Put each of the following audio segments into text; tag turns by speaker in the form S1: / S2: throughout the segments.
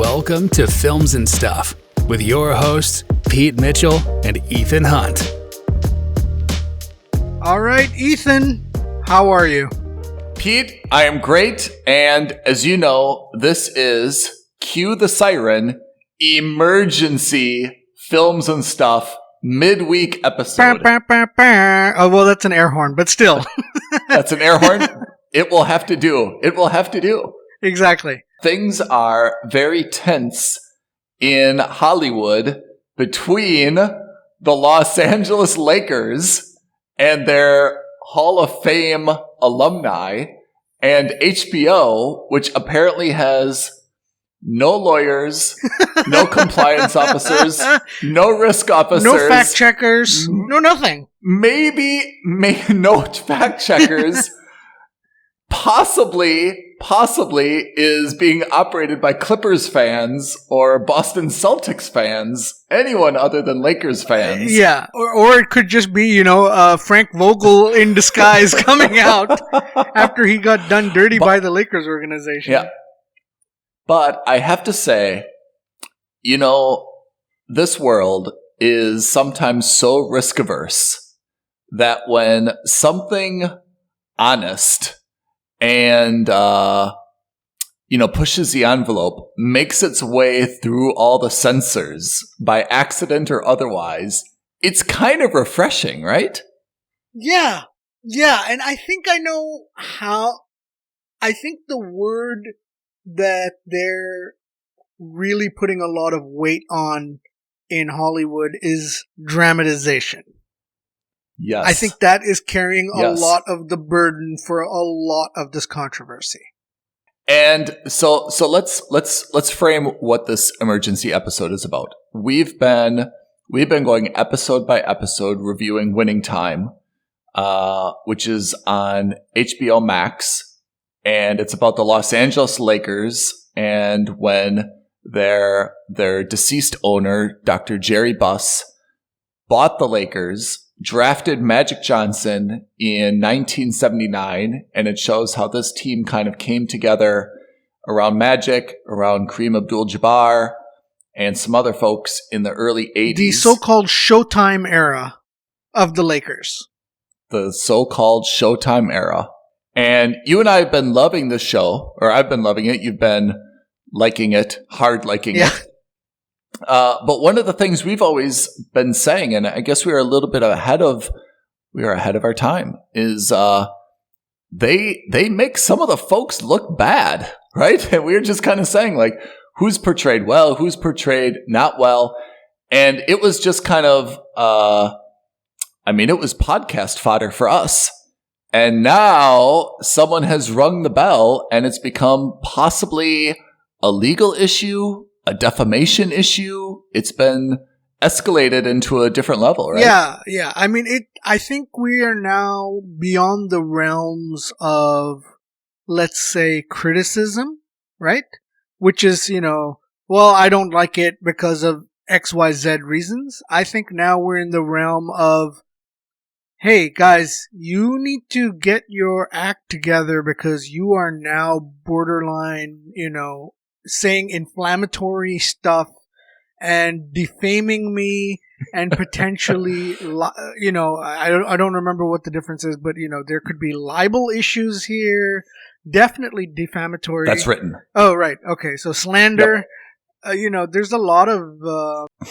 S1: Welcome to Films and Stuff with your hosts, Pete Mitchell and Ethan Hunt.
S2: All right, Ethan, how are you?
S3: Pete, I am great. And as you know, this is Cue the Siren Emergency Films and Stuff midweek episode.
S2: Bah, bah, bah, bah. Oh, well, that's an air horn, but still.
S3: That's an air horn. It will have to do. It will have to do.
S2: Exactly.
S3: Things are very tense in Hollywood between the Los Angeles Lakers and their Hall of Fame alumni and HBO, which apparently has no lawyers, no compliance officers, no risk officers.
S2: No fact checkers. No nothing.
S3: Maybe no fact checkers. Possibly is being operated by Clippers fans or Boston Celtics fans, anyone other than Lakers fans.
S2: Yeah, or it could just be, Frank Vogel in disguise coming out after he got done dirty by the Lakers organization.
S3: Yeah. But I have to say, this world is sometimes so risk-averse that when something honest and, pushes the envelope, makes its way through all the censors by accident or otherwise, it's kind of refreshing, right?
S2: Yeah, and I think I know how. I think the word that they're really putting a lot of weight on in Hollywood is dramatization.
S3: Yes.
S2: I think that is carrying a lot of the burden for a lot of this controversy.
S3: And so let's frame what this emergency episode is about. We've been going episode by episode reviewing Winning Time, which is on HBO Max, and it's about the Los Angeles Lakers and when their deceased owner, Dr. Jerry Buss, bought the Lakers, drafted Magic Johnson in 1979, and it shows how this team kind of came together around Magic, around Kareem Abdul-Jabbar, and some other folks in the early 80s.
S2: The so-called Showtime era of the Lakers.
S3: The so-called Showtime era. And you and I have been loving this show, or I've been loving it. You've been liking it, hard liking it. But one of the things we've always been saying, and I guess we are a little bit ahead of our time, is they make some of the folks look bad, right? And we were just kind of saying, like, who's portrayed well, who's portrayed not well. And it was just kind of, it was podcast fodder for us. And now someone has rung the bell and it's become possibly a legal issue, a defamation issue. It's been escalated into a different level, right?
S2: Yeah. I think we are now beyond the realms of, let's say, criticism, right? Which is, I don't like it because of XYZ reasons. I think now we're in the realm of, hey, guys, you need to get your act together because you are now borderline, saying inflammatory stuff and defaming me and potentially, I don't remember what the difference is, but, there could be libel issues here, definitely defamatory.
S3: That's written.
S2: Oh, right. Okay. So slander. Yep. There's a lot of,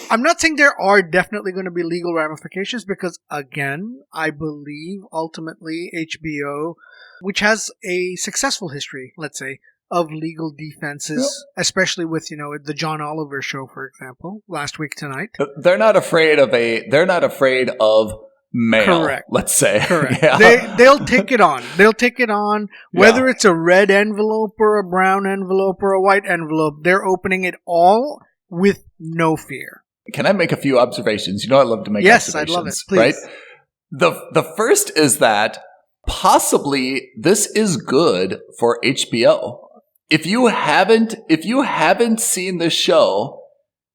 S2: I'm not saying there are definitely going to be legal ramifications because, again, I believe ultimately HBO, which has a successful history, let's say, of legal defenses, especially with, the John Oliver show, for example, last week tonight.
S3: They're not afraid of male,
S2: correct.
S3: Let's say.
S2: Correct.
S3: Yeah.
S2: They'll take it on. Whether it's a red envelope or a brown envelope or a white envelope, they're opening it all with no fear.
S3: Can I make a few observations? I love to make
S2: observations. Yes, I'd love it. Please.
S3: Right? The first is that possibly this is good for HBO. If you haven't seen this show,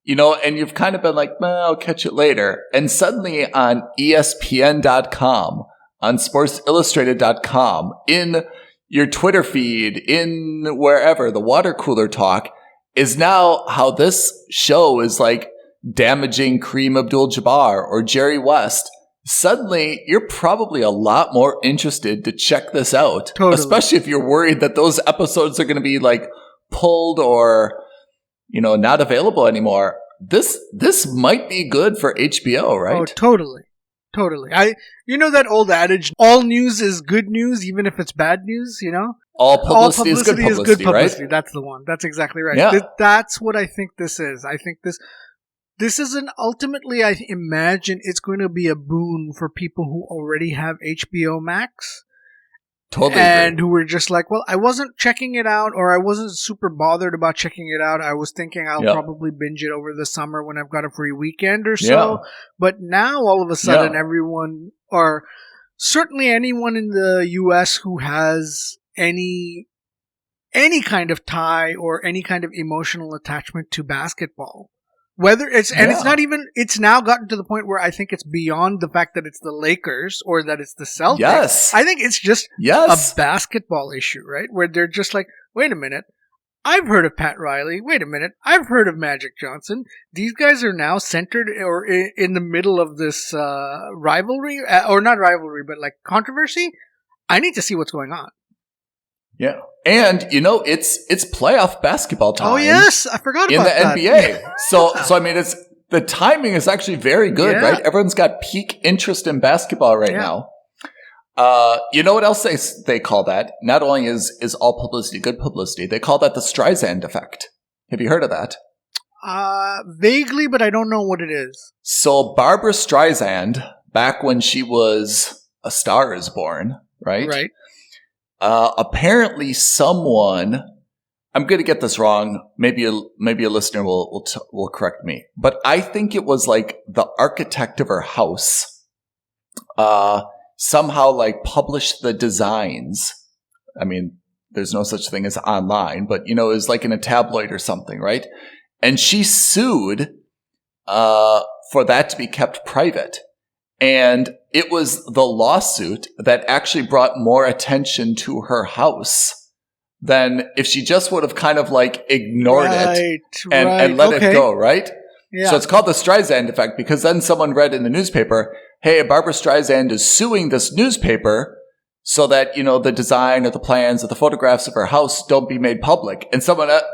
S3: and you've kind of been like, I'll catch it later. And suddenly on ESPN.com, on SportsIllustrated.com, in your Twitter feed, in wherever, the water cooler talk, is now how this show is like damaging Kareem Abdul-Jabbar or Jerry West. Suddenly, you're probably a lot more interested to check this out, especially if you're worried that those episodes are going to be like pulled or, not available anymore. This might be good for HBO, right?
S2: Oh, totally. That old adage, all news is good news, even if it's bad news,
S3: All publicity is good publicity, right?
S2: That's the one. That's exactly right.
S3: Yeah.
S2: That's what I think this is. I think this is ultimately, I imagine it's going to be a boon for people who already have HBO Max.
S3: Totally.
S2: And who were just like, well, I wasn't checking it out, or I wasn't super bothered about checking it out. I was thinking I'll probably binge it over the summer when I've got a free weekend or so. Yeah. But now all of a sudden everyone, or certainly anyone in the US who has any kind of tie or any kind of emotional attachment to basketball, whether it's, and it's not even, it's now gotten to the point where I think it's beyond the fact that it's the Lakers or that it's the Celtics.
S3: Yes.
S2: I think it's just a basketball issue, right? Where they're just like, wait a minute, I've heard of Pat Riley. Wait a minute, I've heard of Magic Johnson. These guys are now centered or in the middle of this rivalry, or not rivalry, but like controversy. I need to see what's going on.
S3: Yeah. And, it's playoff basketball time.
S2: Oh, yes. I forgot about that.
S3: In the NBA. So, I mean, the timing is actually very good, right? Everyone's got peak interest in basketball right now. You know what else they call that? Not only is all publicity good publicity, they call that the Streisand effect. Have you heard of that?
S2: Vaguely, but I don't know what it is.
S3: So Barbara Streisand, back when she was A Star Is Born, right?
S2: Right.
S3: Apparently someone, I'm going to get this wrong. Maybe a listener will correct me, but I think it was like the architect of her house, somehow like published the designs. I mean, there's no such thing as online, but it was like in a tabloid or something, right? And she sued, for that to be kept private. And it was the lawsuit that actually brought more attention to her house than if she just would have kind of like ignored it and let it go, right? Yeah. So it's called the Streisand effect because then someone read in the newspaper, hey, Barbara Streisand is suing this newspaper so that, the design or the plans or the photographs of her house don't be made public. And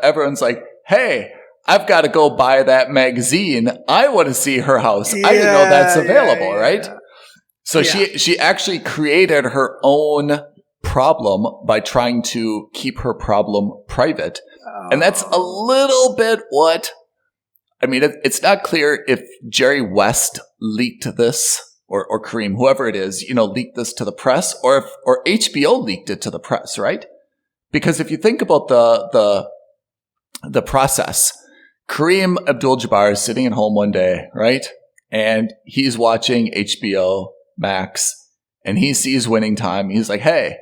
S3: everyone's like, hey, I've got to go buy that magazine. I want to see her house. I didn't know that's available, right? So she actually created her own problem by trying to keep her problem private. And that's a little bit it's not clear if Jerry West leaked this or Kareem, whoever it is, leaked this to the press or HBO leaked it to the press, right? Because if you think about the process, Kareem Abdul-Jabbar is sitting at home one day, right? And he's watching HBO Max and he sees Winning Time. He's like, hey,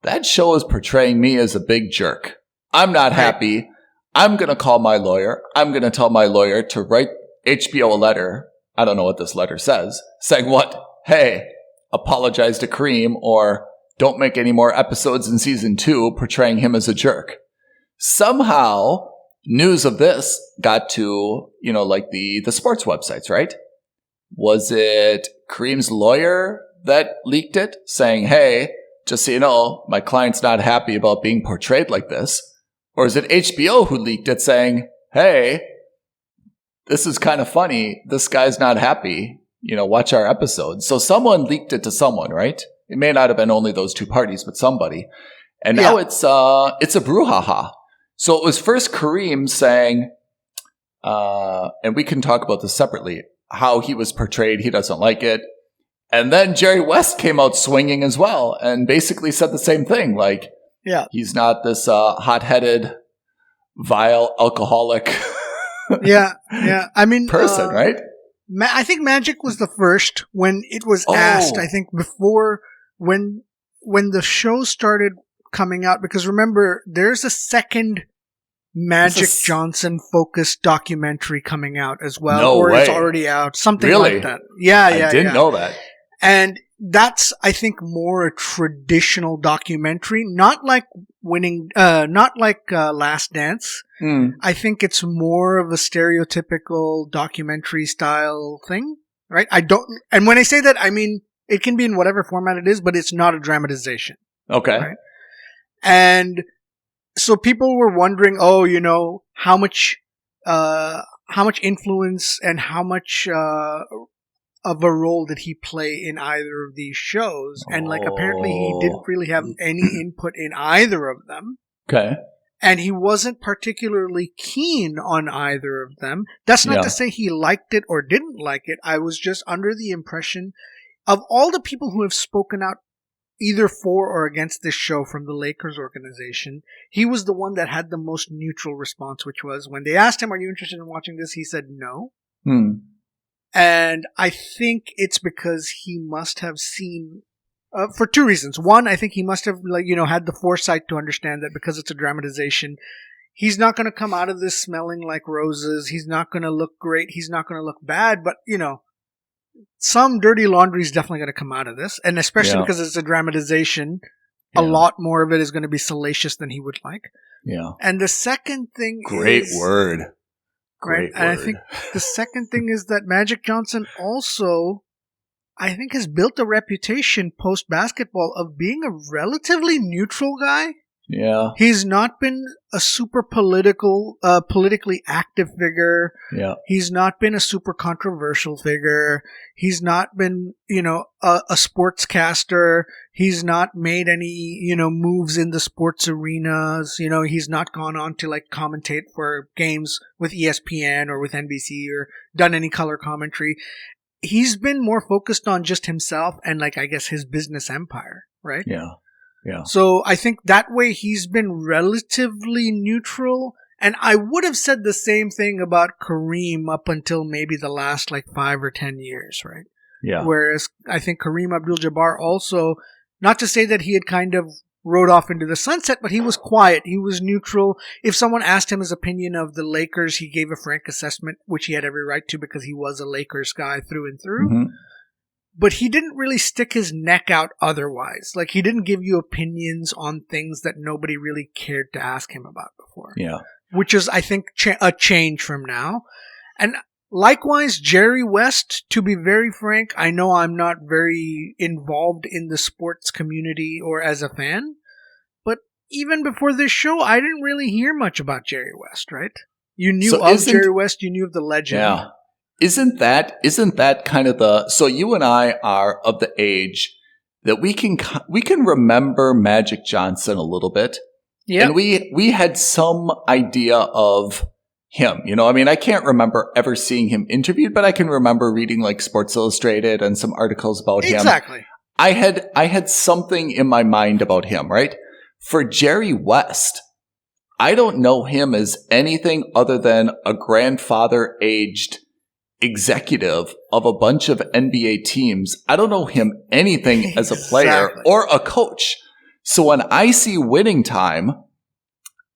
S3: that show is portraying me as a big jerk. I'm not happy. I'm going to call my lawyer. I'm going to tell my lawyer to write HBO a letter. I don't know what this letter says. Saying what? Hey, apologize to Kareem or don't make any more episodes in season 2 portraying him as a jerk. Somehow, news of this got to, like the sports websites, right? Was it Kareem's lawyer that leaked it saying, hey, just so you know, my client's not happy about being portrayed like this? Or is it HBO who leaked it saying, hey, this is kind of funny. This guy's not happy. Watch our episodes. So someone leaked it to someone, right? It may not have been only those two parties, but somebody. And now it's a brouhaha. So it was first Kareem saying, and we can talk about this separately, how he was portrayed. He doesn't like it. And then Jerry West came out swinging as well and basically said the same thing. Like, he's not this hot-headed, vile, alcoholic person, right?
S2: I think Magic was the first when it was asked, I think before, when the show started coming out, because remember, there's a second Magic Johnson focused documentary coming out as well, it's already out, something like that. I didn't
S3: know that.
S2: And that's, I think, more a traditional documentary, not like winning, not like Last Dance. I think it's more of a stereotypical documentary style thing, right? And when I say that, I mean, it can be in whatever format it is, but it's not a dramatization.
S3: Okay.
S2: Right? And so people were wondering, how much influence and how much of a role did he play in either of these shows? And apparently he didn't really have any input in either of them.
S3: Okay.
S2: And he wasn't particularly keen on either of them. That's not to say he liked it or didn't like it. I was just under the impression of all the people who have spoken out either for or against this show from the Lakers organization, he was the one that had the most neutral response, which was when they asked him, "Are you interested in watching this?" He said no. And I think it's because he must have seen, for two reasons. One, I think he must have had the foresight to understand that because it's a dramatization, he's not going to come out of this smelling like roses. He's not going to look great. He's not going to look bad. But, some dirty laundry is definitely going to come out of this. And especially because it's a dramatization, a lot more of it is going to be salacious than he would like.
S3: Yeah.
S2: And the second thing
S3: Great word.
S2: Great word. And I think the second thing is that Magic Johnson also, I think, has built a reputation post-basketball of being a relatively neutral guy.
S3: Yeah.
S2: He's not been a super politically active figure.
S3: Yeah.
S2: He's not been a super controversial figure. He's not been, a sportscaster. He's not made any, moves in the sports arenas. He's not gone on to commentate for games with ESPN or with NBC or done any color commentary. He's been more focused on just himself and I guess his business empire, right?
S3: Yeah. Yeah.
S2: So I think that way he's been relatively neutral. And I would have said the same thing about Kareem up until maybe the last 5 or 10 years, right?
S3: Yeah.
S2: Whereas I think Kareem Abdul-Jabbar also, not to say that he had kind of rode off into the sunset, but he was quiet. He was neutral. If someone asked him his opinion of the Lakers, he gave a frank assessment, which he had every right to because he was a Lakers guy through and through.
S3: Mm-hmm.
S2: But he didn't really stick his neck out otherwise. He didn't give you opinions on things that nobody really cared to ask him about before.
S3: Yeah.
S2: Which is, I think, a change from now. And likewise, Jerry West, to be very frank, I know I'm not very involved in the sports community or as a fan. But even before this show, I didn't really hear much about Jerry West, right? You knew Jerry West, you knew of the legend.
S3: Yeah. Isn't that kind of so you and I are of the age that we can remember Magic Johnson a little bit. Yeah. And we had some idea of him, I can't remember ever seeing him interviewed, but I can remember reading Sports Illustrated and some articles about him.
S2: Exactly.
S3: I had something in my mind about him, right? For Jerry West, I don't know him as anything other than a grandfather-aged executive of a bunch of NBA teams. I don't know him anything as a player or a coach. So when I see Winning Time,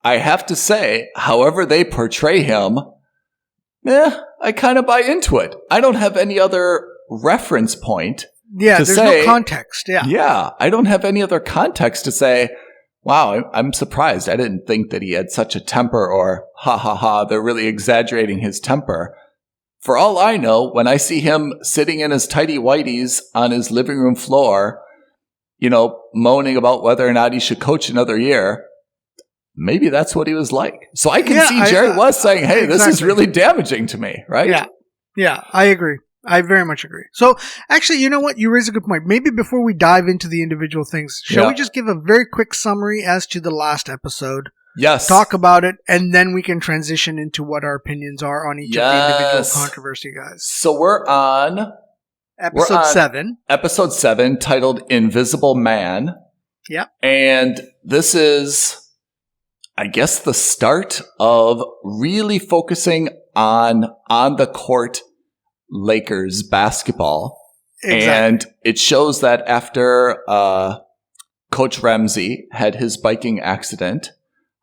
S3: I have to say, however they portray him, I kind of buy into it. I don't have any other reference point.
S2: Yeah, there's no context. Yeah.
S3: Yeah, I don't have any other context to say, wow, I'm surprised. I didn't think that he had such a temper, or they're really exaggerating his temper. For all I know, when I see him sitting in his tighty whities on his living room floor, moaning about whether or not he should coach another year, maybe that's what he was like. So I can see Jerry West saying, hey, this is really damaging to me, right?
S2: Yeah. Yeah, I agree. I very much agree. So actually, you know what? You raise a good point. Maybe before we dive into the individual things, shall we just give a very quick summary as to the last episode?
S3: Yes.
S2: Talk about it, and then we can transition into what our opinions are on each of the individual controversy guys.
S3: So we're on
S2: Episode 7.
S3: Episode 7, titled Invisible Man.
S2: Yep.
S3: And this is, I guess, the start of really focusing on the court Lakers basketball. Exactly. And it shows that after Coach Ramsey had his biking accident,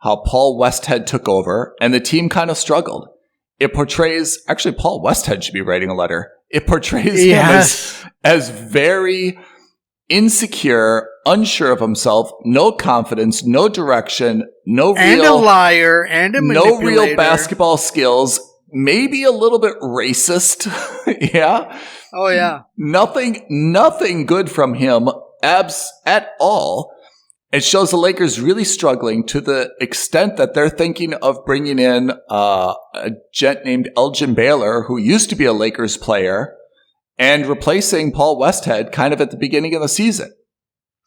S3: how Paul Westhead took over, and the team kind of struggled. It portrays, actually, Paul Westhead should be writing a letter. It portrays him as very insecure, unsure of himself, no confidence, no direction,
S2: and a liar, and a
S3: no
S2: manipulator.
S3: real basketball skills, maybe a little bit racist. Yeah.
S2: Oh yeah.
S3: Nothing good from him at all. It shows the Lakers really struggling to the extent that they're thinking of bringing in a gent named Elgin Baylor, who used to be a Lakers player, and replacing Paul Westhead kind of at the beginning of the season.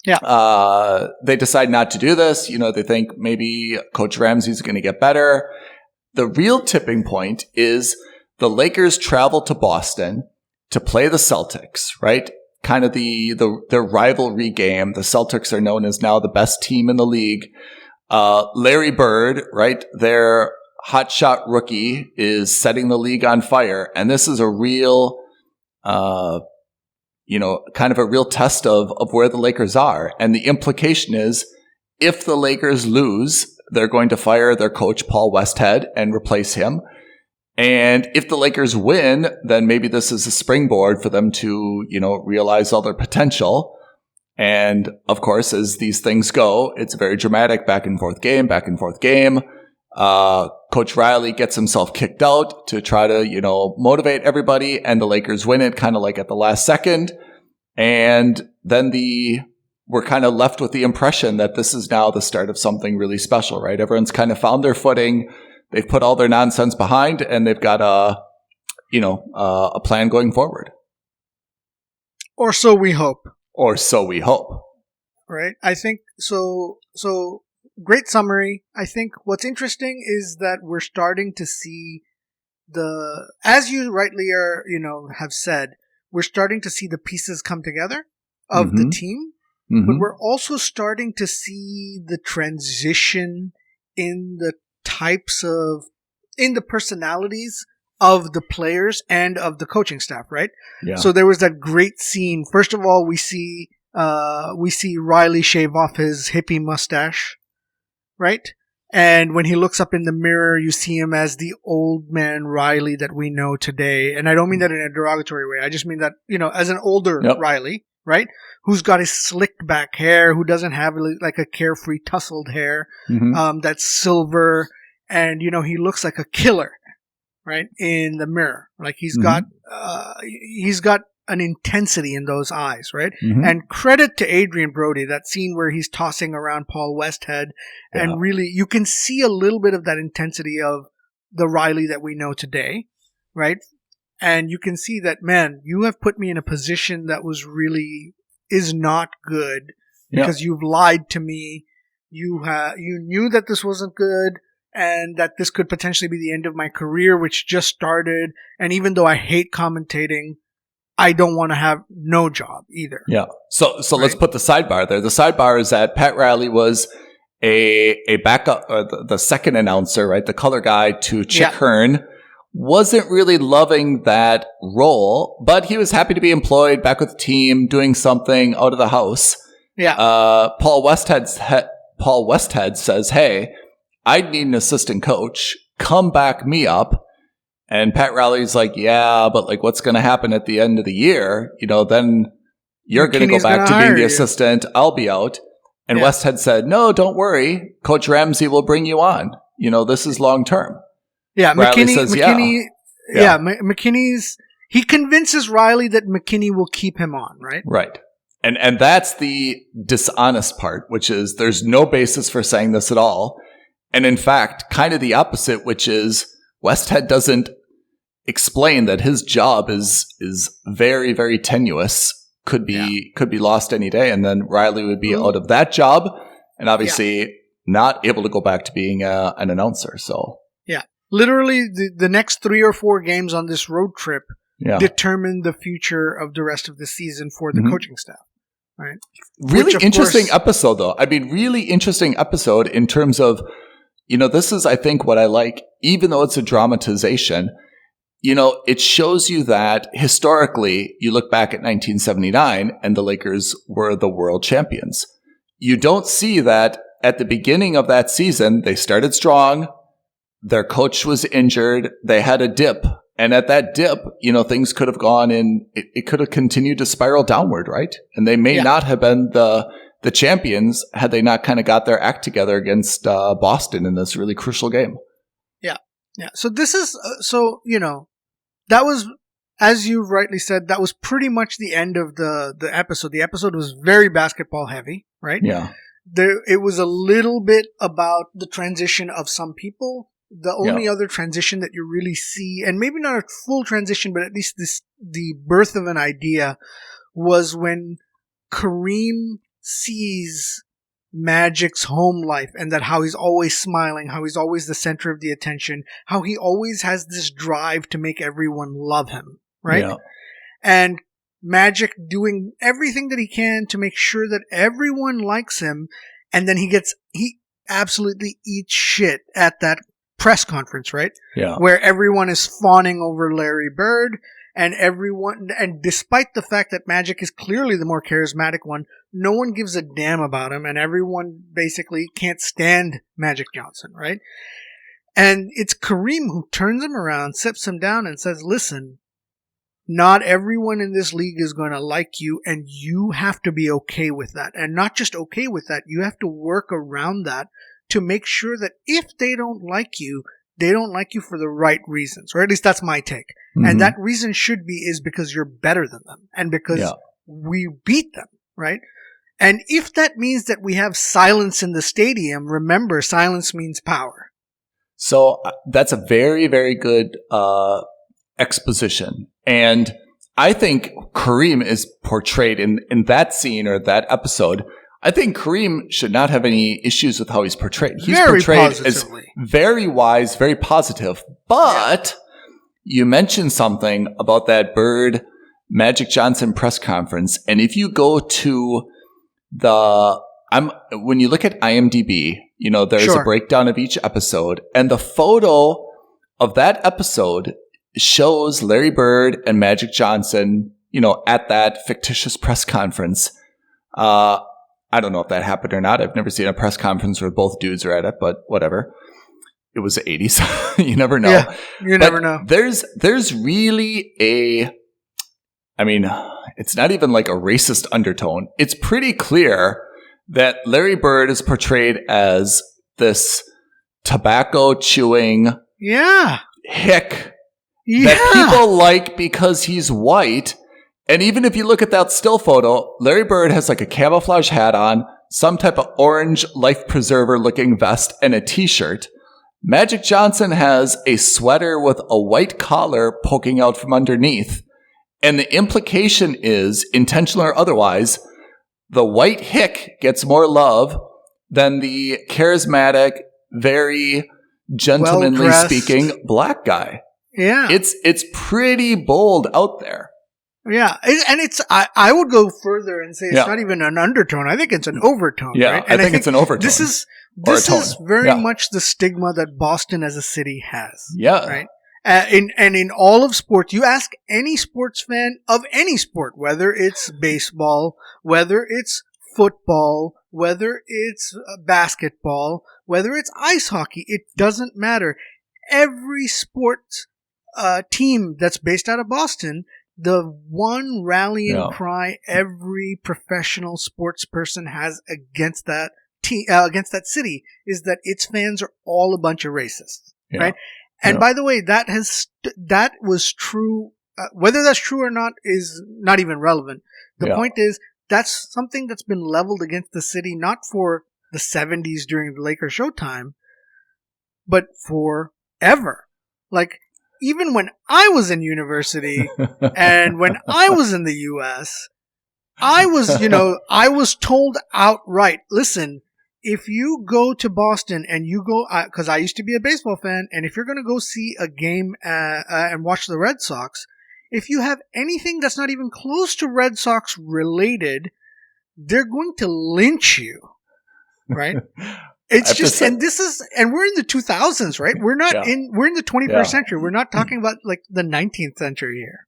S2: Yeah.
S3: They decide not to do this. They think maybe Coach Ramsey's going to get better. The real tipping point is the Lakers travel to Boston to play the Celtics, right? Kind of their rivalry game. The Celtics are known as now the best team in the league. Larry Bird, right, their hotshot rookie, is setting the league on fire. And this is a real, kind of a real test of where the Lakers are. And the implication is if the Lakers lose, they're going to fire their coach, Paul Westhead, and replace him. And if the Lakers win, then maybe this is a springboard for them to, realize all their potential. And of course, as these things go, it's a very dramatic back and forth game. Coach Riley gets himself kicked out to try to, motivate everybody, and the Lakers win it kind of like at the last second. And then we're kind of left with the impression that this is now the start of something really special, right? Everyone's kind of found their footing. They've put all their nonsense behind, and they've got a plan going forward.
S2: Or so we hope. Right? I think so. Great summary. I think what's interesting is that we're starting to see as you rightly have said, we're starting to see the pieces come together of the team, but we're also starting to see the transition in the personalities of the players and of the coaching staff, right?
S3: Yeah.
S2: So there was that great scene. First of all, we see Riley shave off his hippie mustache, right? And when he looks up in the mirror, you see him as the old man Riley that we know today. And I don't mean that in a derogatory way. I just mean that, as an older Riley, right? Who's got his slicked back hair, who doesn't have like a carefree tousled hair, that's silver. And, he looks like a killer, right? In the mirror. Like he's got an intensity in those eyes, right? And credit to Adrian Brody, that scene where he's tossing around Paul Westhead, and really you can see a little bit of that intensity of the Riley that we know today, right? And you can see that, man, you have put me in a position that is not good because you've lied to me. You knew that this wasn't good, and that this could potentially be the end of my career, which just started. And even though I hate commentating, I don't want to have no job either.
S3: Yeah. So right? Let's put the sidebar there. The sidebar is that Pat Riley was a backup, the second announcer, right? The color guy to Chick Hearn. Wasn't really loving that role, but he was happy to be employed back with the team, doing something out of the house.
S2: Yeah.
S3: Paul Westhead says, "Hey, I need an assistant coach. Come back me up." And Pat Riley's like, "Yeah, but like, what's going to happen at the end of the year? Then you're going to go back to being the assistant. I'll be out." And Westhead said, "No, don't worry. Coach Ramsey will bring you on. This is long term."
S2: Yeah,
S3: McKinney says,
S2: McKinney's, he convinces Riley that McKinney will keep him on, right?
S3: Right. And that's the dishonest part, which is there's no basis for saying this at all. And in fact, kind of the opposite, which is Westhead doesn't explain that his job is very, very tenuous, could be lost any day. And then Riley would be out of that job and obviously not able to go back to being an announcer. So
S2: literally, the next 3 or 4 games on this road trip determine the future of the rest of the season for the coaching staff. Right?
S3: Really interesting episode, though. I mean, really interesting episode in terms of, this is, I think, what I like, even though it's a dramatization, it shows you that historically, you look back at 1979 and the Lakers were the world champions. You don't see that at the beginning of that season, they started strong. Their coach was injured. They had a dip And at that dip, things could have gone in, it could have continued to spiral downward, right? And they may not have been the champions had they not kind of got their act together against Boston in this really crucial game.
S2: Yeah. Yeah. So this is, that was, as you rightly said, that was pretty much the end of the episode. The episode was very basketball heavy, right?
S3: Yeah.
S2: It was a little bit about the transition of some people. The only other transition that you really see, and maybe not a full transition, but at least the birth of an idea, was when Kareem sees Magic's home life and that how he's always smiling, how he's always the center of the attention, how he always has this drive to make everyone love him, right? Yeah. And Magic doing everything that he can to make sure that everyone likes him, and then he absolutely eats shit at that press conference, right?
S3: Yeah.
S2: Where everyone is fawning over Larry Bird, and despite the fact that Magic is clearly the more charismatic one, no one gives a damn about him, and everyone basically can't stand Magic Johnson, right? And it's Kareem who turns him around, sits him down, and says, listen, not everyone in this league is going to like you, and you have to be okay with that. And not just okay with that, you have to work around that to make sure that if they don't like you for the right reasons, or at least that's my take. Mm-hmm. And that reason is because you're better than them, and because we beat them, right? And if that means that we have silence in the stadium, remember, silence means power.
S3: So that's a very, very good exposition. And I think Kareem is portrayed in that scene or that episode. I think Kareem should not have any issues with how he's portrayed. He's
S2: very
S3: portrayed
S2: positively.
S3: As very wise, very positive. But you mentioned something about that Bird Magic Johnson press conference. And if you go to when you look at IMDb, there's a breakdown of each episode, and the photo of that episode shows Larry Bird and Magic Johnson, at that fictitious press conference. I don't know if that happened or not. I've never seen a press conference where both dudes are at it, but whatever. It was the 80s. You never know.
S2: Yeah, you never know.
S3: There's really it's not even like a racist undertone. It's pretty clear that Larry Bird is portrayed as this tobacco chewing hick that people like because he's white. And even if you look at that still photo, Larry Bird has like a camouflage hat on, some type of orange life preserver looking vest, and a t-shirt. Magic Johnson has a sweater with a white collar poking out from underneath. And the implication is, intentional or otherwise, the white hick gets more love than the charismatic, very gentlemanly speaking black guy.
S2: Yeah.
S3: It's pretty bold out there.
S2: Yeah, and I would go further and say it's not even an undertone. I think it's an overtone.
S3: Yeah,
S2: right?
S3: And I think it's an overtone.
S2: This is very much the stigma that Boston as a city has.
S3: Yeah.
S2: Right? In all of sports, you ask any sports fan of any sport, whether it's baseball, whether it's football, whether it's basketball, whether it's ice hockey, it doesn't matter. Every sports team that's based out of Boston, the one rallying cry every professional sports person has against that city is that its fans are all a bunch of racists, right? And by the way, that was true. Whether that's true or not is not even relevant. The point is that's something that's been leveled against the city, not for the 70s during the Lakers showtime, but forever. Like, even when I was in university and when I was in the U.S., I was told outright, listen, if you go to Boston and you go, because I used to be a baseball fan, and if you're going to go see a game and watch the Red Sox, if you have anything that's not even close to Red Sox related, they're going to lynch you, right? It's just, and we're in the 2000s, right? We're not we're in the 21st century. We're not talking about like the 19th century here.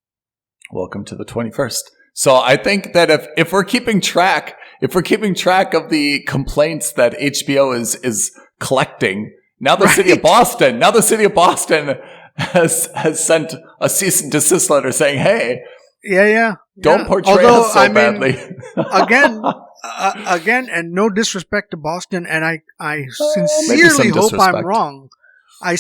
S3: Welcome to the 21st. So I think that if we're keeping track of the complaints that HBO is collecting, now the city of Boston has sent a cease and desist letter saying, "Hey, don't portray us so badly."
S2: again, and no disrespect to Boston, and I sincerely hope I'm wrong. I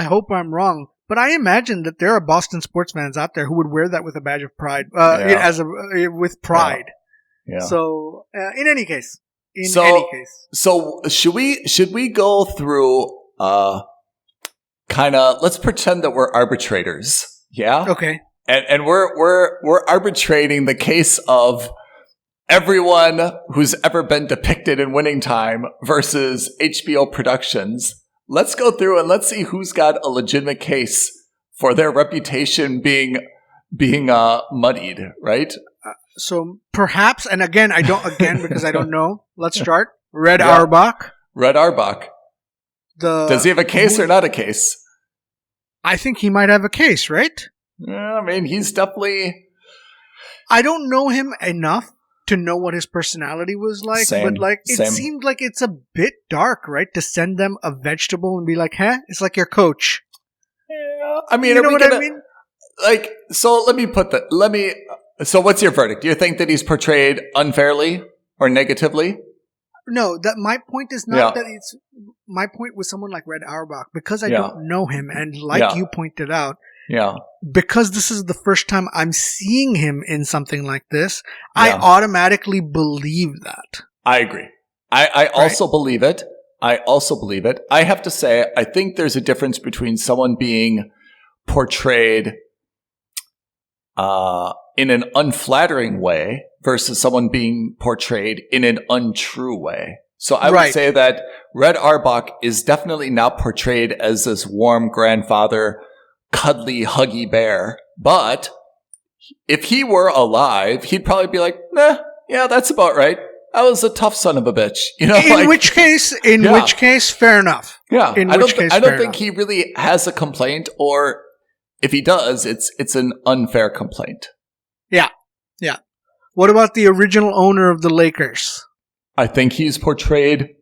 S2: hope I'm wrong, but I imagine that there are Boston sports fans out there who would wear that with a badge of pride, with pride.
S3: Yeah.
S2: So, in any case.
S3: So should we go through let's pretend that we're arbitrators. Yeah?
S2: Okay.
S3: And we're arbitrating the case of everyone who's ever been depicted in Winning Time versus HBO Productions. Let's go through and let's see who's got a legitimate case for their reputation being muddied, right?
S2: So perhaps, and again because I don't know. Let's start. Red Auerbach.
S3: Red Auerbach. Does he have a case or not a case?
S2: I think he might have a case, right?
S3: Yeah, I mean, he's definitely...
S2: I don't know him enough to know what his personality was like, but it seemed like it's a bit dark, right? To send them a vegetable and be like, "Huh? It's like your coach."
S3: Yeah, I mean,
S2: you know what I mean?
S3: So what's your verdict? Do you think that he's portrayed unfairly or negatively?
S2: No, that my point is not that it's my point with someone like Red Auerbach, because I don't know him, and you pointed out, because this is the first time I'm seeing him in something like this, I automatically believe that.
S3: I agree. I also believe it. I have to say, I think there's a difference between someone being portrayed in an unflattering way versus someone being portrayed in an untrue way. So I would say that Red Auerbach is definitely not portrayed as this warm grandfather, cuddly, huggy bear. But if he were alive, he'd probably be like, "Nah, yeah, that's about right. I was a tough son of a bitch."
S2: In which case, fair enough.
S3: Yeah. I don't think he really has a complaint, or if he does, it's an unfair complaint.
S2: Yeah. Yeah. What about the original owner of the Lakers?
S3: I think he's portrayed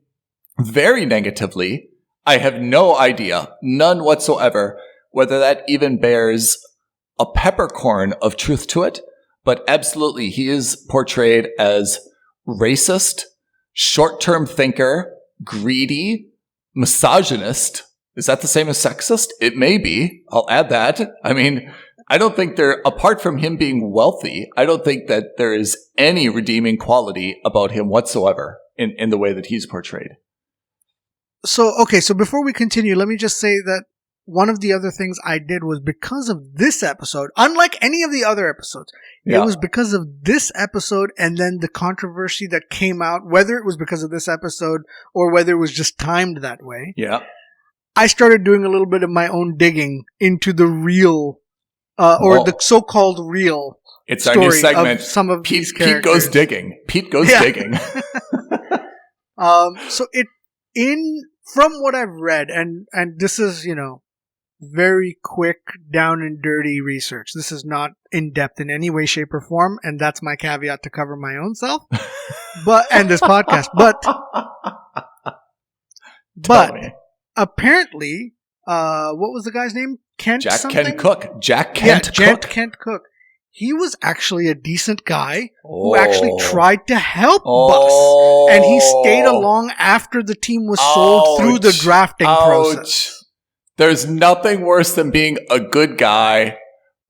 S3: very negatively. I have no idea, none whatsoever, whether that even bears a peppercorn of truth to it. But absolutely, he is portrayed as racist, short-term thinker, greedy, misogynist. Is that the same as sexist? It may be. I'll add that. I mean, I don't think apart from him being wealthy, I don't think that there is any redeeming quality about him whatsoever in the way that he's portrayed.
S2: So before we continue, let me just say that one of the other things I did was because of this episode, unlike any of the other episodes, it was because of this episode and then the controversy that came out, whether it was because of this episode or whether it was just timed that way.
S3: Yeah.
S2: I started doing a little bit of my own digging into the real, the so-called real
S3: it's
S2: story
S3: our new segment.
S2: Of some of these characters.
S3: Pete goes digging. Digging.
S2: From what I've read, and this is, very quick, down and dirty research. This is not in depth in any way, shape, or form, and that's my caveat to cover my own self. And this podcast. But apparently, what was the guy's name? Kent Cook.
S3: Jack Kent
S2: Cook. He was actually a decent guy who actually tried to help Bus. And he stayed along after the team was sold through the drafting process.
S3: There's nothing worse than being a good guy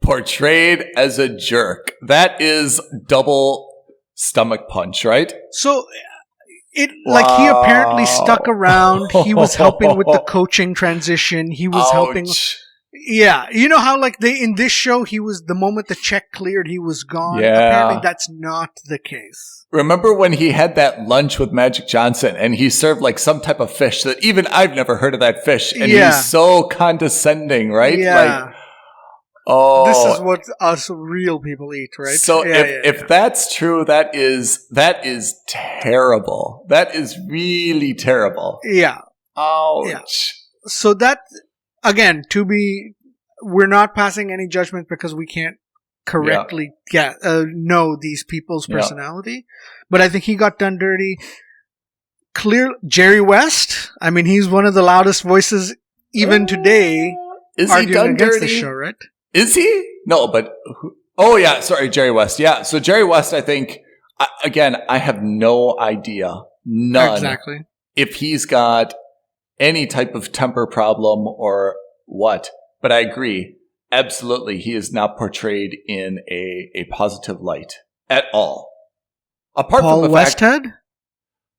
S3: portrayed as a jerk. That is double stomach punch, right?
S2: So he apparently stuck around. He was helping with the coaching transition. He was helping. Yeah. You know how in this show, he was, the moment the check cleared, he was gone.
S3: Yeah.
S2: Apparently that's not the case.
S3: Remember when he had that lunch with Magic Johnson and he served some type of fish that even I've never heard of that fish, and he's so condescending, right?
S2: Yeah. This is what us real people eat, right?
S3: So if that's true, that is terrible. That is really terrible.
S2: Yeah.
S3: Ouch.
S2: Yeah. So that, again, we're not passing any judgment because we can't correctly know these people's personality. But I think he got done dirty. Jerry West, I mean, he's one of the loudest voices even today.
S3: Is he
S2: arguing
S3: done
S2: against
S3: dirty?
S2: the show, right?
S3: Is he? No, but oh yeah, sorry, Jerry West. Yeah, so Jerry West, I think again, I have no idea, none,
S2: Exactly,
S3: if he's got any type of temper problem or what. But I agree, absolutely, he is not portrayed in a positive light at all. Apart
S2: Paul
S3: from the
S2: Westhead.
S3: fact,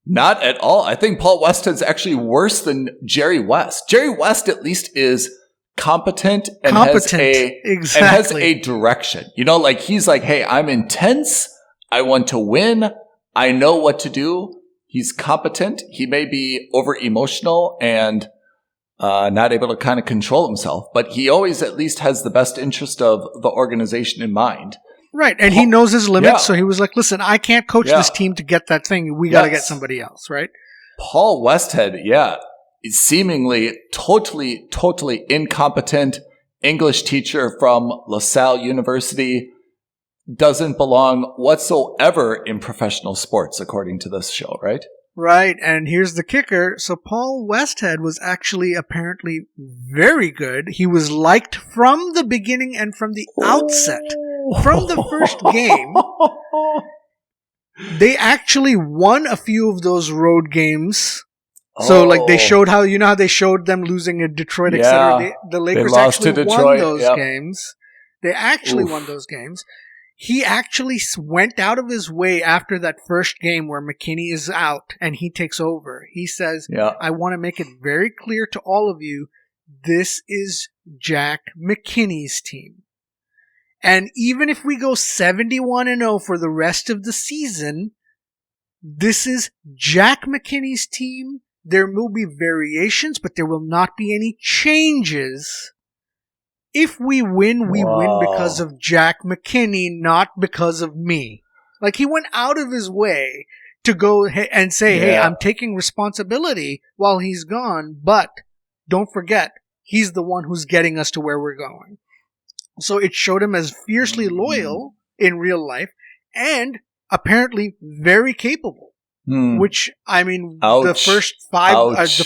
S3: not at all. I think Paul Westhead's actually worse than Jerry West. Jerry West at least is competent and has a direction. You know, like he's like, hey, I'm intense. I want to win. I know what to do. He's competent. He may be over emotional and not able to kind of control himself, but he always at least has the best interest of the organization in mind.
S2: Right, and he knows his limits, so he was like, listen, I can't coach this team to get that thing. We got to get somebody else, right?
S3: Paul Westhead, is seemingly totally incompetent English teacher from LaSalle University, doesn't belong whatsoever in professional sports, according to this show, right?
S2: Right, and here's the kicker. So Paul Westhead was actually apparently very good. He was liked from the beginning and from the outset. From the first game, they actually won a few of those road games. So, like, they showed how, you know how they showed them losing at Detroit, etc. The Lakers actually won those games. They actually won those games. He actually went out of his way after that first game where McKinney is out and he takes over. He says, I want to make it very clear to all of you, this is Jack McKinney's team. And even if we go 71-0 for the rest of the season, this is Jack McKinney's team. There will be variations, but there will not be any changes. If we win, we win because of Jack McKinney, not because of me. Like, he went out of his way to go and say, hey, I'm taking responsibility while he's gone, but don't forget, he's the one who's getting us to where we're going. So it showed him as fiercely loyal in real life and apparently very capable. Which, I mean, the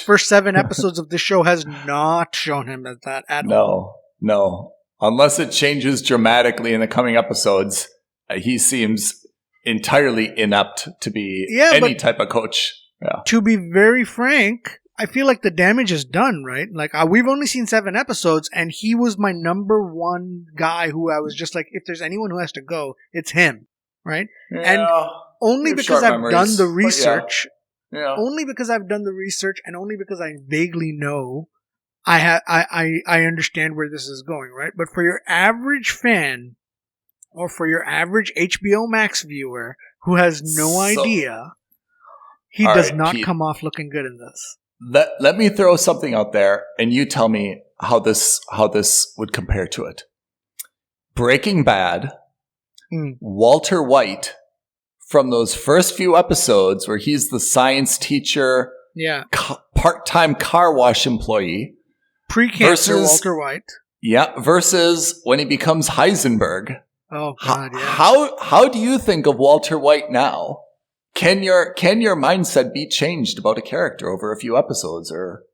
S2: first 7 episodes of the show has not shown him as that at all.
S3: No. Unless it changes dramatically in the coming episodes, he seems entirely inept to be any type of coach. Yeah.
S2: To be very frank, I feel like the damage is done, right? Like, we've only seen 7 episodes, and he was my number one guy who I was just like, if there's anyone who has to go, it's him, right?
S3: Yeah,
S2: and only because I've done the research, only because I've done the research, and only because I vaguely know, I understand where this is going, right? But for your average fan, or for your average HBO Max viewer who has no idea, he does not come off looking good in this.
S3: Let me throw something out there, and you tell me how this would compare to it. Breaking Bad, Walter White, from those first few episodes where he's the science teacher, part-time car wash employee,
S2: pre-cancer Walter White,
S3: versus when he becomes Heisenberg.
S2: Oh God!
S3: How do you think of Walter White now? Can your mindset be changed about a character over a few episodes, or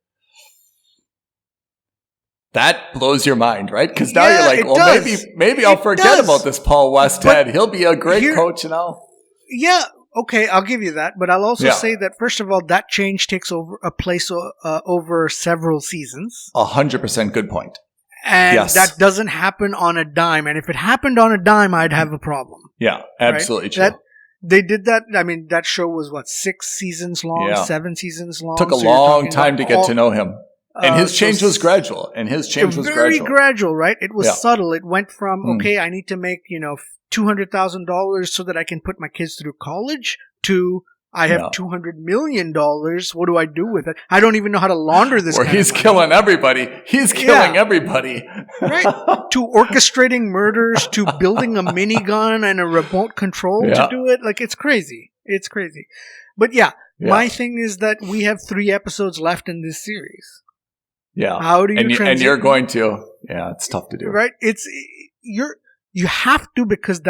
S3: that blows your mind, right? Because now you're like, well, maybe I'll forget about this Paul Westhead. He'll be a great coach, and I'll. Yeah,
S2: okay, I'll give you that, but I'll also say that first of all, that change takes over over several seasons.
S3: 100% good point.
S2: And that doesn't happen on a dime. And if it happened on a dime, I'd have a problem.
S3: Yeah, absolutely true.
S2: They did that. I mean, that show was 6 seasons long, 7 seasons long.
S3: Took a long time to get to know him. And his change was gradual.
S2: Very gradual, right? It was subtle. It went from, okay, I need to make, $200,000 so that I can put my kids through college, to I have $200 million. What do I do with it? I don't even know how to launder this.
S3: Or he's killing everybody. He's killing everybody.
S2: Right. To orchestrating murders, to building a minigun and a remote control to do it. Like, it's crazy. It's crazy. But my thing is that we have 3 episodes left in this series.
S3: Yeah.
S2: How do you transition?
S3: And you're going to. Yeah, it's tough to do.
S2: Right. You have to, because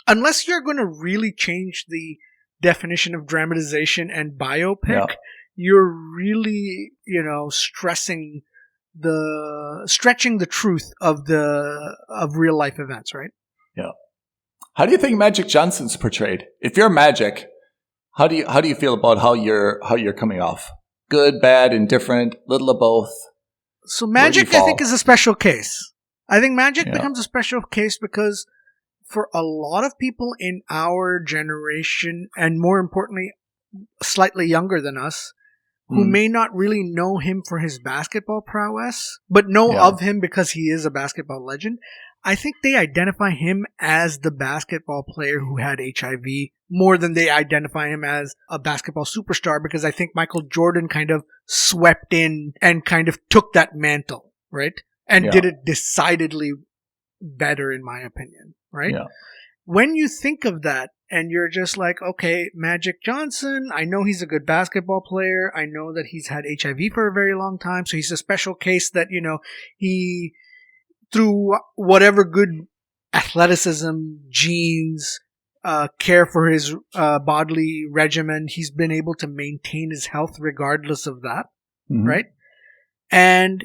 S2: unless you're going to really change the definition of dramatization and biopic, you're really, stressing the stretching the truth of real life events, right?
S3: Yeah. How do you think Magic Johnson's portrayed? If you're Magic, how do you feel about how you're coming off? Good, bad, indifferent, little of both?
S2: So Magic, I think, is a special case. I think Magic becomes a special case because for a lot of people in our generation, and more importantly, slightly younger than us, who may not really know him for his basketball prowess, but know of him because he is a basketball legend, I think they identify him as the basketball player who had HIV more than they identify him as a basketball superstar, because I think Michael Jordan kind of swept in and kind of took that mantle, right? And did it decidedly better, in my opinion, right?
S3: Yeah.
S2: When you think of that and you're just like, okay, Magic Johnson, I know he's a good basketball player. I know that he's had HIV for a very long time. So he's a special case that, he, through whatever good athleticism, genes, care for his bodily regimen, he's been able to maintain his health regardless of that, right? And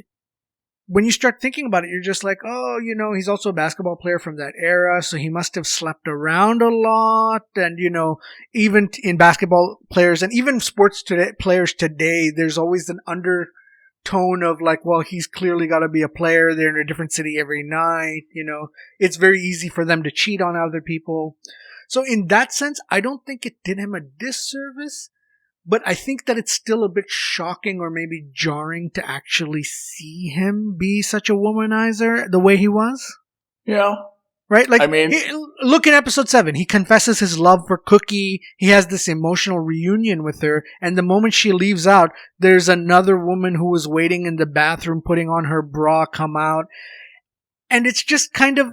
S2: when you start thinking about it, you're just like, oh, he's also a basketball player from that era, so he must have slept around a lot. And, even in basketball players and even sports players today, there's always an undertone of like, well, he's clearly got to be a player. They're in a different city every night. It's very easy for them to cheat on other people. So in that sense, I don't think it did him a disservice. But I think that it's still a bit shocking or maybe jarring to actually see him be such a womanizer the way he was.
S3: Yeah.
S2: Right? Like, look in episode 7. He confesses his love for Cookie. He has this emotional reunion with her. And the moment she leaves out, there's another woman who was waiting in the bathroom putting on her bra come out. And it's just kind of,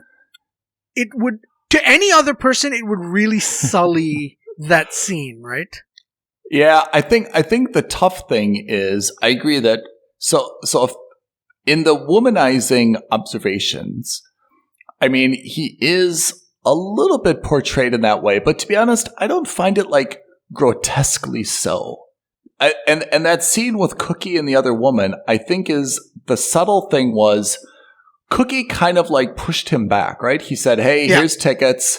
S2: to any other person, it would really sully that scene, right?
S3: Yeah, I think the tough thing is, I agree that so if, in the womanizing observations, he is a little bit portrayed in that way, but to be honest, I don't find it like grotesquely so. And that scene with Cookie and the other woman, I think is the subtle thing was Cookie kind of like pushed him back, right? He said, "Hey, here's tickets,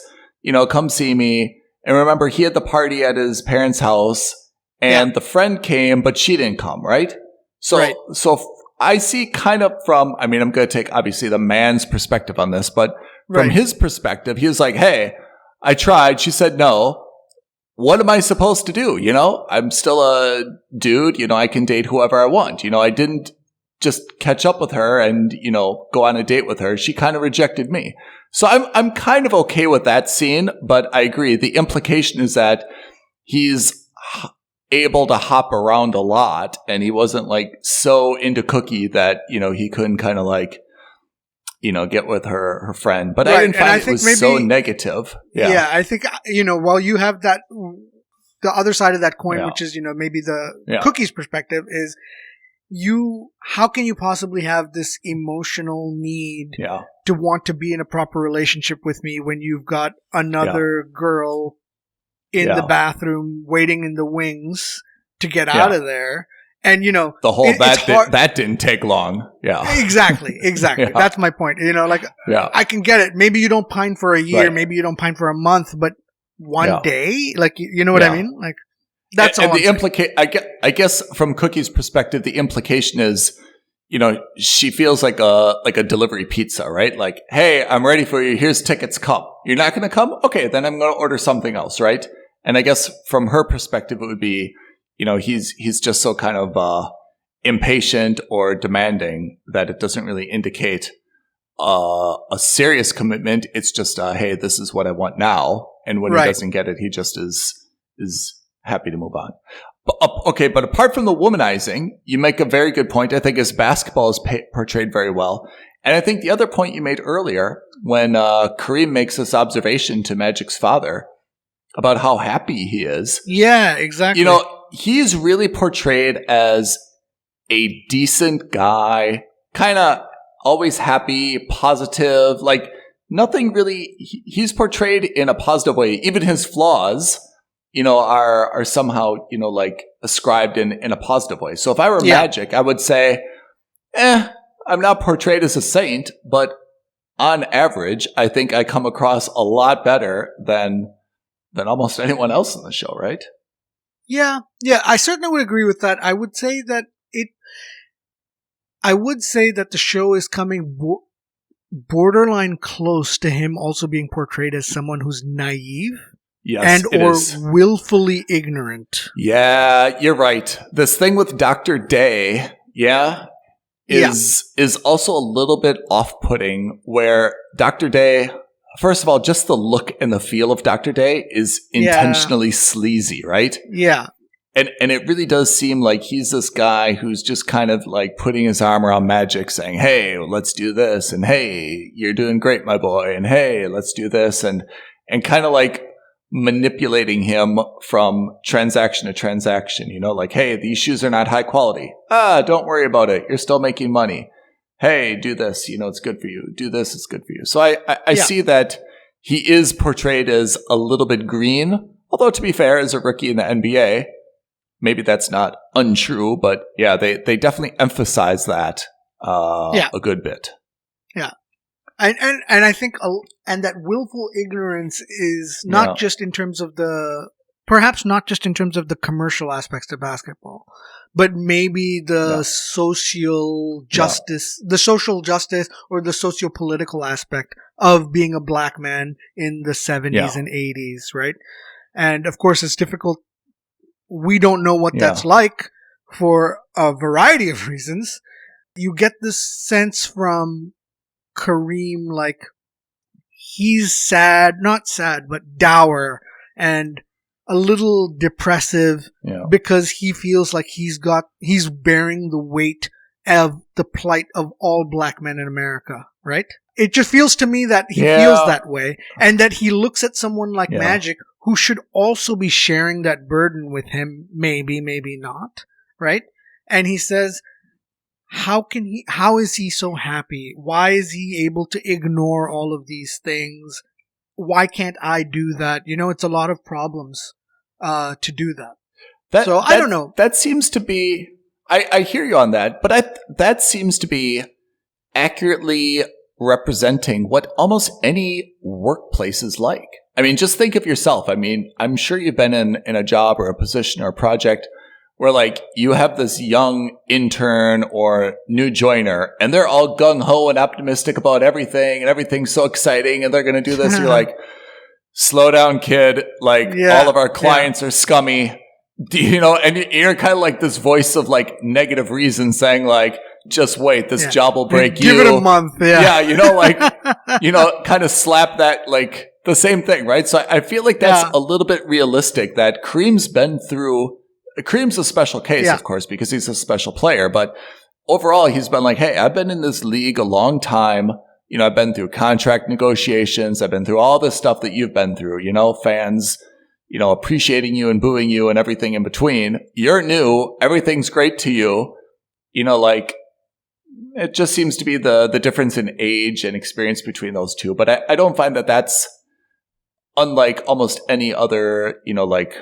S3: come see me." And remember, he had the party at his parents' house. And the friend came, but she didn't come, right? So I see kind of from, I'm going to take obviously the man's perspective on this, but from his perspective, he was like, hey, I tried. She said no. What am I supposed to do? I'm still a dude. I can date whoever I want. I didn't just catch up with her and, go on a date with her. She kind of rejected me. So I'm kind of okay with that scene, but I agree. The implication is that he's able to hop around a lot, and he wasn't like so into Cookie that he couldn't kind of like get with her friend. But I didn't find it was so negative.
S2: Yeah, I think while you have that, the other side of that coin, which is maybe the Cookie's perspective is how can you possibly have this emotional need to want to be in a proper relationship with me when you've got another girl in the bathroom waiting in the wings to get out of there. And,
S3: the whole, that didn't take long. Yeah.
S2: Exactly. That's my point. I can get it. Maybe you don't pine for a year. Right. Maybe you don't pine for a month, but one day, like, you know what I mean? Like, that's all.
S3: And I guess from Cookie's perspective, the implication is, she feels like a delivery pizza, right? Like, hey, I'm ready for you. Here's tickets. Come. You're not going to come? Okay. Then I'm going to order something else. Right. And I guess from her perspective, it would be, he's just so kind of impatient or demanding that it doesn't really indicate a serious commitment. It's just, hey, this is what I want now. And when he doesn't get it, he just is happy to move on. But apart from the womanizing, you make a very good point. I think his basketball is portrayed very well. And I think the other point you made earlier, when Kareem makes this observation to Magic's father about how happy he is.
S2: Yeah, exactly.
S3: He's really portrayed as a decent guy, kind of always happy, positive, like nothing really, he's portrayed in a positive way. Even his flaws, are somehow, like ascribed in a positive way. So if I were Magic, I would say, I'm not portrayed as a saint, but on average, I think I come across a lot better than almost anyone else in the show, right?
S2: Yeah, I certainly would agree with that. I would say that the show is coming borderline close to him also being portrayed as someone who's naive.
S3: Yes,
S2: and or willfully ignorant.
S3: Yeah, you're right. This thing with Dr. Day, is also a little bit off-putting, where Dr. Day, first of all, just the look and the feel of Dr. Day is intentionally sleazy, right?
S2: Yeah.
S3: And it really does seem like he's this guy who's just kind of like putting his arm around Magic, saying, hey, let's do this, and hey, you're doing great, my boy, and hey, let's do this, and kind of like manipulating him from transaction to transaction, like, hey, these shoes are not high quality. Don't worry about it. You're still making money. Hey, do this. It's good for you. Do this. It's good for you. So I see that he is portrayed as a little bit green, although to be fair, as a rookie in the NBA, maybe that's not untrue, but yeah, they definitely emphasize that a good bit.
S2: Yeah. And I think and that willful ignorance is not just in terms of perhaps not just in terms of the commercial aspects of basketball, but maybe the social justice or the socio-political aspect of being a black man in the 70s and 80s, right? And of course, it's difficult. We don't know what that's like for a variety of reasons. You get this sense from Kareem, like, he's not sad, but dour and a little depressive because he feels like he's bearing the weight of the plight of all black men in America, right? It just feels to me that he feels that way, and that he looks at someone like Magic, who should also be sharing that burden with him, maybe not, right? And he says, how is he so happy? Why is he able to ignore all of these things? Why can't I do that? It's a lot of problems to do that. I don't know.
S3: That seems to be, I hear you on that, but that seems to be accurately representing what almost any workplace is like. I mean, just think of yourself. I mean, I'm sure you've been in a job or a position or a project where, like, you have this young intern or new joiner, and they're all gung-ho and optimistic about everything, and everything's so exciting, and they're going to do this. You're like, slow down, kid. Like, all of our clients are scummy. And you're kind of like this voice of, like, negative reason saying, like, just wait, this job will break you.
S2: Give it a month.
S3: Kind of slap that, like, the same thing, right? So I feel like that's a little bit realistic, that Kareem's been through. Kareem's a special case, of course, because he's a special player. But overall, he's been like, hey, I've been in this league a long time. I've been through contract negotiations. I've been through all this stuff that you've been through, fans, appreciating you and booing you and everything in between. You're new. Everything's great to you. Like, it just seems to be the difference in age and experience between those two. But I don't find that that's unlike almost any other, like,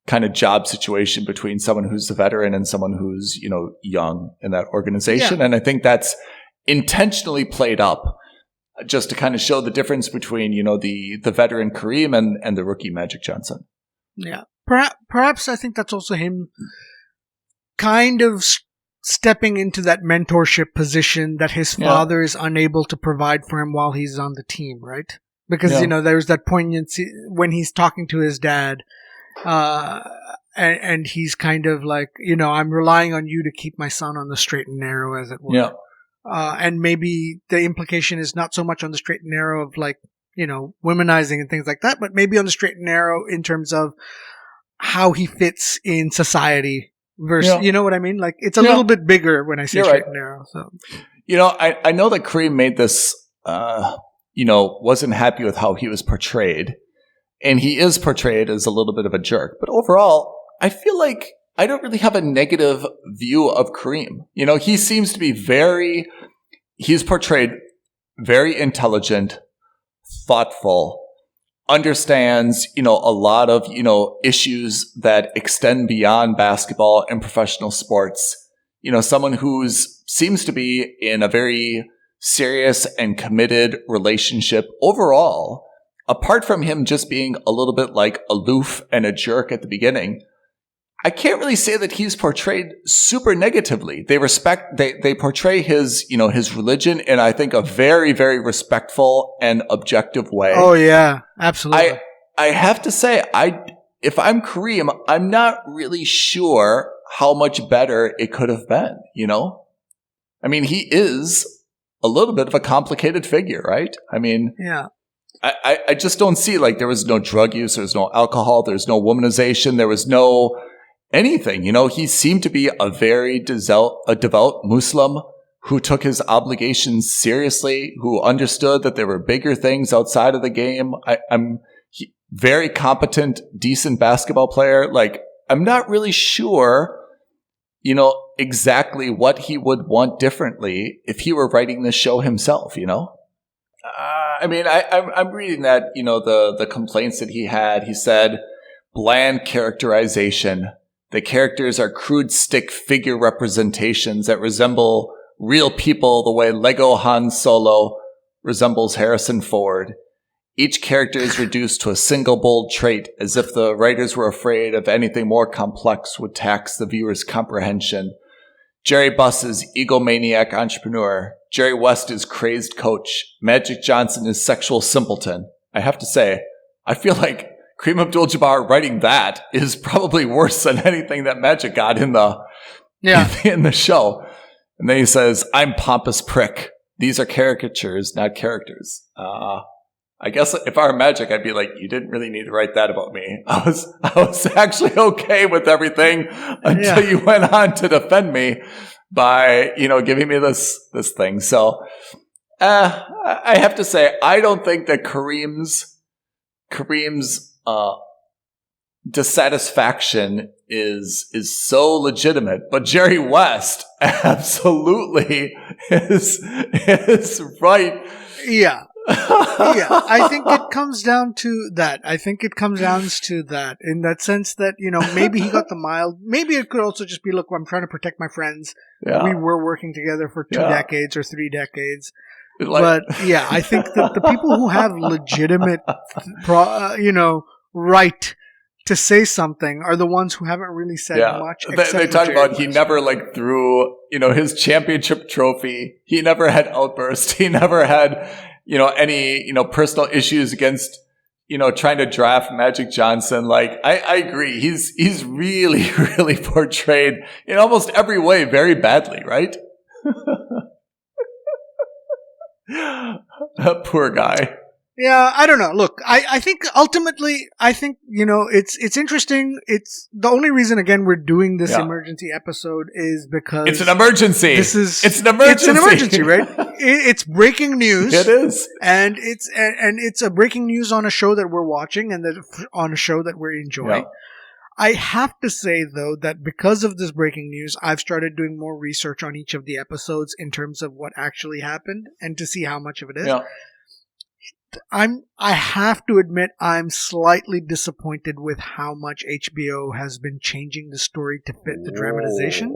S3: kind of job situation between someone who's a veteran and someone who's, young in that organization. Yeah. And I think that's intentionally played up just to kind of show the difference between, the veteran Kareem and the rookie Magic Johnson.
S2: Yeah. Perhaps I think that's also him kind of stepping into that mentorship position that his father is unable to provide for him while he's on the team, right? Because, there's that poignancy when he's talking to his dad. And he's kind of like, I'm relying on you to keep my son on the straight and narrow, as it were.
S3: Yeah.
S2: And maybe the implication is not so much on the straight and narrow of, like, womanizing and things like that, but maybe on the straight and narrow in terms of how he fits in society versus, you know what I mean? Like, it's a little bit bigger when I say straight and narrow. So,
S3: I know that Kareem made this, wasn't happy with how he was portrayed. And he is portrayed as a little bit of a jerk. But overall, I feel like I don't really have a negative view of Kareem. He seems to be he's portrayed very intelligent, thoughtful, understands, a lot of, issues that extend beyond basketball and professional sports. Someone who's seems to be in a very serious and committed relationship overall. Apart from him just being a little bit like aloof and a jerk at the beginning, I can't really say that he's portrayed super negatively. They portray his, his religion in, I think, a very, very respectful and objective way.
S2: Oh yeah, absolutely.
S3: I have to say, if I'm Kareem, I'm not really sure how much better it could have been, I mean, he is a little bit of a complicated figure, right? I mean,
S2: yeah.
S3: I just don't see, like, there was no drug use, there was no alcohol, there's no womanization, there was no anything. He seemed to be a very devout Muslim who took his obligations seriously, who understood that there were bigger things outside of the game. Very competent, decent basketball player. Like, I'm not really sure, exactly what he would want differently if he were writing this show himself, I mean, I'm reading that, the complaints that he had. He said, bland characterization. The characters are crude stick figure representations that resemble real people the way Lego Han Solo resembles Harrison Ford. Each character is reduced to a single bold trait, as if the writers were afraid of anything more complex would tax the viewer's comprehension. Jerry Buss is egomaniac entrepreneur. Jerry West is crazed coach. Magic Johnson is sexual simpleton. I have to say, I feel like Kareem Abdul-Jabbar writing that is probably worse than anything that Magic got in the show. And then he says, I'm pompous prick. These are caricatures, not characters. I guess if I were Magic, I'd be like, you didn't really need to write that about me. I was actually okay with everything until you went on to defend me by, giving me this thing. So, I have to say, I don't think that Kareem's dissatisfaction is so legitimate, but Jerry West absolutely is right.
S2: Yeah. Yeah, I think it comes down to that. In that sense that, maybe he got the mild. Maybe it could also just be, look, I'm trying to protect my friends. Yeah. We were working together for 2 decades or 3 decades. But yeah, I think that the people who have legitimate, right to say something are the ones who haven't really said much.
S3: They talk about he never threw, his championship trophy. He never had outbursts. He never had, any, personal issues against, trying to draft Magic Johnson. Like, I agree. He's really, really portrayed in almost every way very badly, right? That poor guy.
S2: Yeah, I don't know. Look, I think ultimately, it's interesting. It's the only reason, again, we're doing this emergency episode is because
S3: it's an emergency.
S2: It's an emergency, right? It's breaking news.
S3: It is,
S2: and it's a breaking news on a show that we're watching and on a show that we're enjoying. Yeah. I have to say, though, that because of this breaking news, I've started doing more research on each of the episodes in terms of what actually happened and to see how much of it is. Yeah. I have to admit I'm slightly disappointed with how much HBO has been changing the story to fit the dramatization.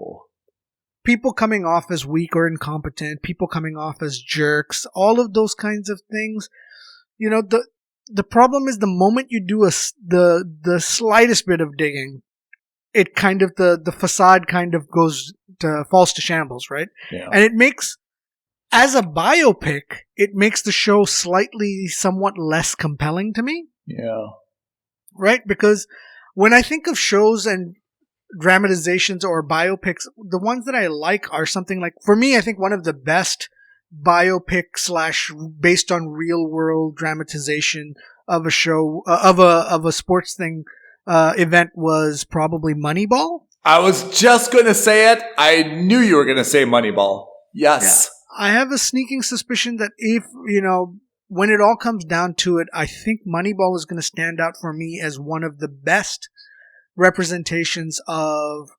S2: People coming off as weak or incompetent, people coming off as jerks, all of those kinds of things. The problem is the moment you do the slightest bit of digging, it kind of the facade kind of falls to shambles, right? Yeah. And it makes, as a biopic, it makes the show somewhat less compelling to me.
S3: Yeah.
S2: Right? Because when I think of shows and dramatizations or biopics, the ones that I like are something like, for me, I think one of the best biopic / based on real world dramatization of a show, of a sports thing, event was probably Moneyball.
S3: I was just going to say it. I knew you were going to say Moneyball. Yes.
S2: Yeah. I have a sneaking suspicion that if, when it all comes down to it, I think Moneyball is going to stand out for me as one of the best representations of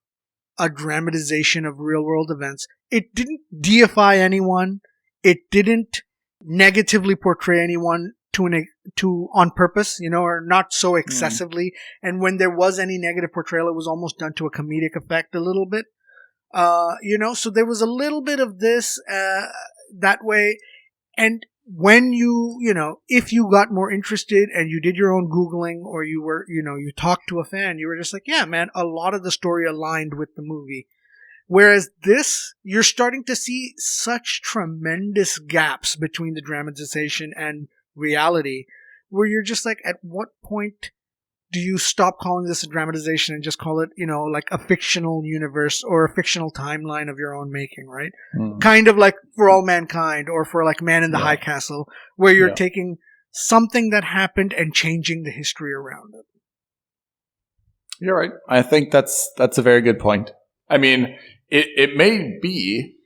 S2: a dramatization of real world events. It didn't deify anyone. It didn't negatively portray anyone to on purpose, or not so excessively. And when there was any negative portrayal, it was almost done to a comedic effect a little bit. So there was a little bit of this that way. And when if you got more interested and you did your own Googling, or you were, you talked to a fan, you were just like, yeah, man, a lot of the story aligned with the movie. Whereas this, you're starting to see such tremendous gaps between the dramatization and reality, where you're just like, at what point do you stop calling this a dramatization and just call it, like a fictional universe or a fictional timeline of your own making, right? Mm. Kind of like For All Mankind, or for like Man in the High Castle, where you're taking something that happened and changing the history around it.
S3: You're right. I think that's a very good point. I mean, it may be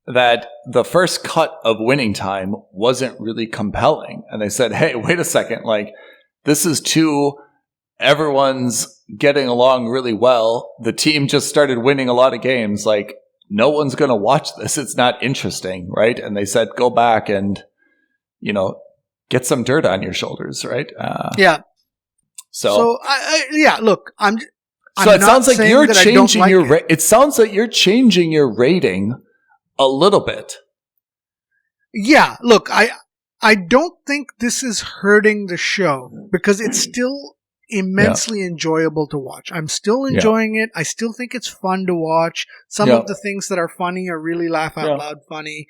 S3: that the first cut of Winning Time wasn't really compelling. And they said, hey, wait a second, like, this is everyone's getting along really well. The team just started winning a lot of games. Like, no one's going to watch this. It's not interesting, right? And they said, go back and, get some dirt on your shoulders, right?
S2: Yeah.
S3: So
S2: look,
S3: So it sounds like you're changing it sounds like you're changing your rating a little bit.
S2: Yeah, look, I don't think this is hurting the show, because it's still immensely enjoyable to watch. I'm still enjoying it. I still think it's fun to watch. Some of the things that are funny are really laugh out loud funny.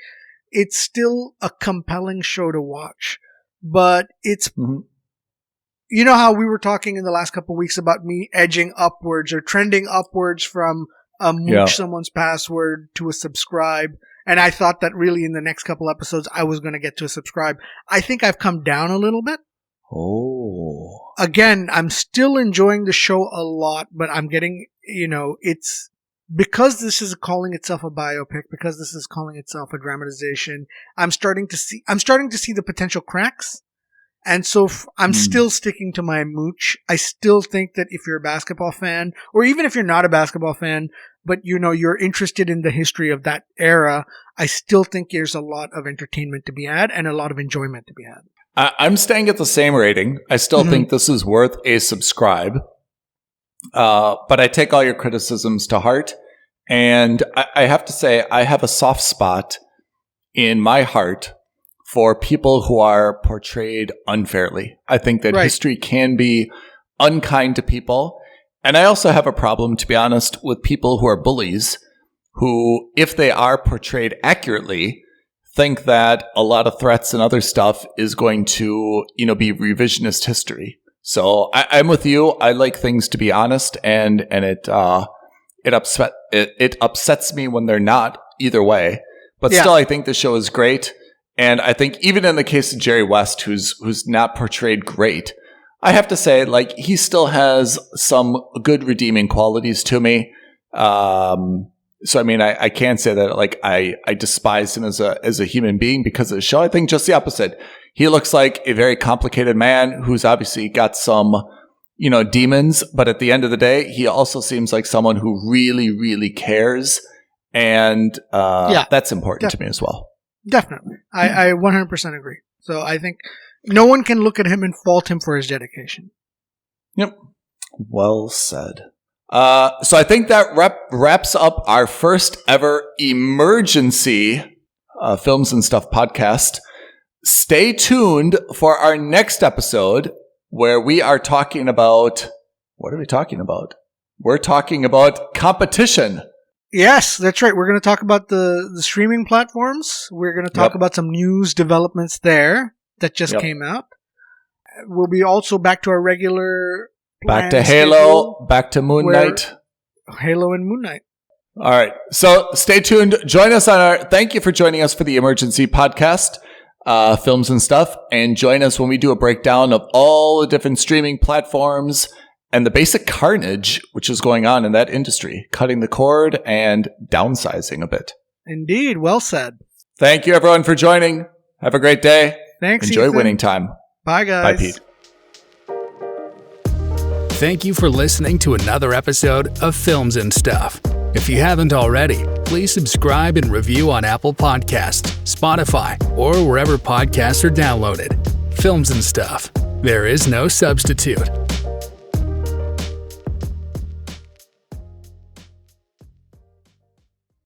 S2: It's still a compelling show to watch. But it's you know how we were talking in the last couple of weeks about me edging upwards or trending upwards from a mooch someone's password to a subscribe. And I thought that really in the next couple episodes I was going to get to a subscribe. I think I've come down a little bit.
S3: Oh.
S2: Again, I'm still enjoying the show a lot, but I'm getting, it's because this is calling itself a biopic, because this is calling itself a dramatization. I'm starting to see the potential cracks. And so I'm still sticking to my mooch. I still think that if you're a basketball fan, or even if you're not a basketball fan, but you're interested in the history of that era, I still think there's a lot of entertainment to be had and a lot of enjoyment to be had.
S3: I'm staying at the same rating. I still think this is worth a subscribe. But I take all your criticisms to heart. And I have to say, I have a soft spot in my heart for people who are portrayed unfairly. I think that history can be unkind to people. And I also have a problem, to be honest, with people who are bullies, who, if they are portrayed accurately, think that a lot of threats and other stuff is going to, be revisionist history. So I'm with you. I like things to be honest, and it upsets me when they're not either way. But still, I think the show is great. And I think even in the case of Jerry West, who's not portrayed great, I have to say, like, he still has some good redeeming qualities to me. So I mean, I can't say that like I despise him as a human being because of the show. I think just the opposite. He looks like a very complicated man who's obviously got some, demons, but at the end of the day, he also seems like someone who really, really cares. And that's important to me as well.
S2: Definitely. I 100% agree. So I think no one can look at him and fault him for his dedication.
S3: Yep. Well said. So I think that wraps up our first ever emergency Films and Stuff podcast. Stay tuned for our next episode where we are talking about, what are we talking about? We're talking about competition.
S2: Yes, that's right. We're going to talk about the streaming platforms. We're going to talk about some news developments there that just came out. We'll be also back to our regular
S3: back to Halo, back to Moon Knight.
S2: Halo and Moon Knight.
S3: All right. So stay tuned. Join us thank you for joining us for the emergency podcast, Films and Stuff, and join us when we do a breakdown of all the different streaming platforms and the basic carnage which is going on in that industry, cutting the cord and downsizing a bit.
S2: Indeed. Well said.
S3: Thank you, everyone, for joining. Have a great day.
S2: Thanks,
S3: Enjoy
S2: Ethan.
S3: Winning Time.
S2: Bye, guys.
S3: Bye, Pete.
S1: Thank you for listening to another episode of Films and Stuff. If you haven't already, please subscribe and review on Apple Podcasts, Spotify, or wherever podcasts are downloaded. Films and Stuff. There is no substitute.